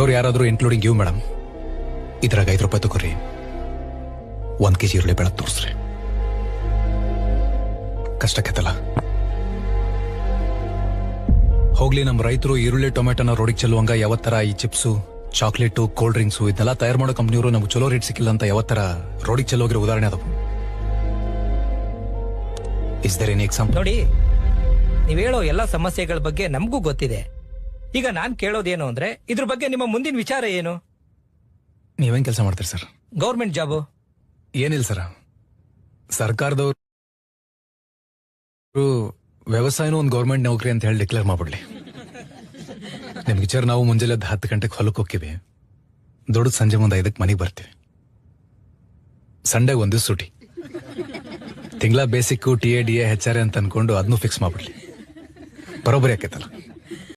ಕೇಳೋರು ಯಾರಾದ್ರೂ including you madam ಇದ್ರಾಗ 5 ರೂಪಾಯಿ ತಗೋರಿ 1 kg ಈರುಳ್ಳಿ ಬೆಳಕ್ ತೋರಿಸ್ರಿ. ಕಷ್ಟಕ್ಕೆತ್ತಲ್ಲ ಹೋಗ್ಲಿ. ನಮ್ಮ ರೈತರು ಈರುಳ್ಳಿ ಟೊಮೆಟೊನ ರೋಡಿಗೆ ಚೆಲ್ಲುವಂಗ ಯಾವತ್ತರ ಈ ಚಿಪ್ಸು ಚಾಕ್ಲೇಟು ಕೋಲ್ಡ್ ಡ್ರಿಂಕ್ಸು ಇದನ್ನೆಲ್ಲ ತಯಾರು ಮಾಡೋ ಕಂಪ್ನಿಯವರು ನಮ್ಗೆ ಚಲೋ ರೇಟ್ ಸಿಕ್ಕಿಲ್ಲ ಅಂತ ಯಾವತ್ತರ ರೋಡಿಗೆ ಚೆಲ್ಲೋಗಿರೋ ಉದಾಹರಣೆ ಅದಾವು? Is there any example? ನೋಡಿ, ನೀವ್ ಹೇಳೋ ಎಲ್ಲಾ ಸಮಸ್ಯೆಗಳ ಬಗ್ಗೆ ನಮಗೂ ಗೊತ್ತಿದೆ. ಈಗ ನಾನ್ ಕೇಳೋದೇನು ಅಂದ್ರೆ ಇದ್ರ ಬಗ್ಗೆ ನಿಮ್ಮ ಮುಂದಿನ ವಿಚಾರ ಏನು? ನೀವೇನ್ ಕೆಲಸ ಮಾಡ್ತೀರಿ ಸರ್? Government job? ಏನಿಲ್ಲ ಸರ್, ಸರ್ಕಾರದವರು ವ್ಯವಸಾಯನೂ ಒಂದು ಗೌರ್ಮೆಂಟ್ ನೌಕರಿ ಅಂತ ಹೇಳಿ ಡಿಕ್ಲೇರ್ ಮಾಡ್ಬಿಡ್ಲಿ. ನಿಮ್ ವಿಚಾರ ನಾವು ಮುಂಜಾನೆ 10 ಗಂಟೆಗೆ ಹೊಲಕ್ಕೆ ಹೋಗ್ತೀವಿ, ದೊಡ್ಡ ಸಂಜೆ ಮುಂದೆ 5ಕ್ಕೆ ಮನೆಗೆ ಬರ್ತೀವಿ. ಸಂಡೇ ಒಂದು ದಿವಸ ಸೂಟಿ, ತಿಂಗಳ ಬೇಸಿಕ್ TA DA HR ಅಂತ ಅನ್ಕೊಂಡು ಅದನ್ನು ಫಿಕ್ಸ್ ಮಾಡ್ಬಿಡ್ಲಿ. ಬರೋಬ್ಬರಿ ಆಕೈತಲ್ಲ?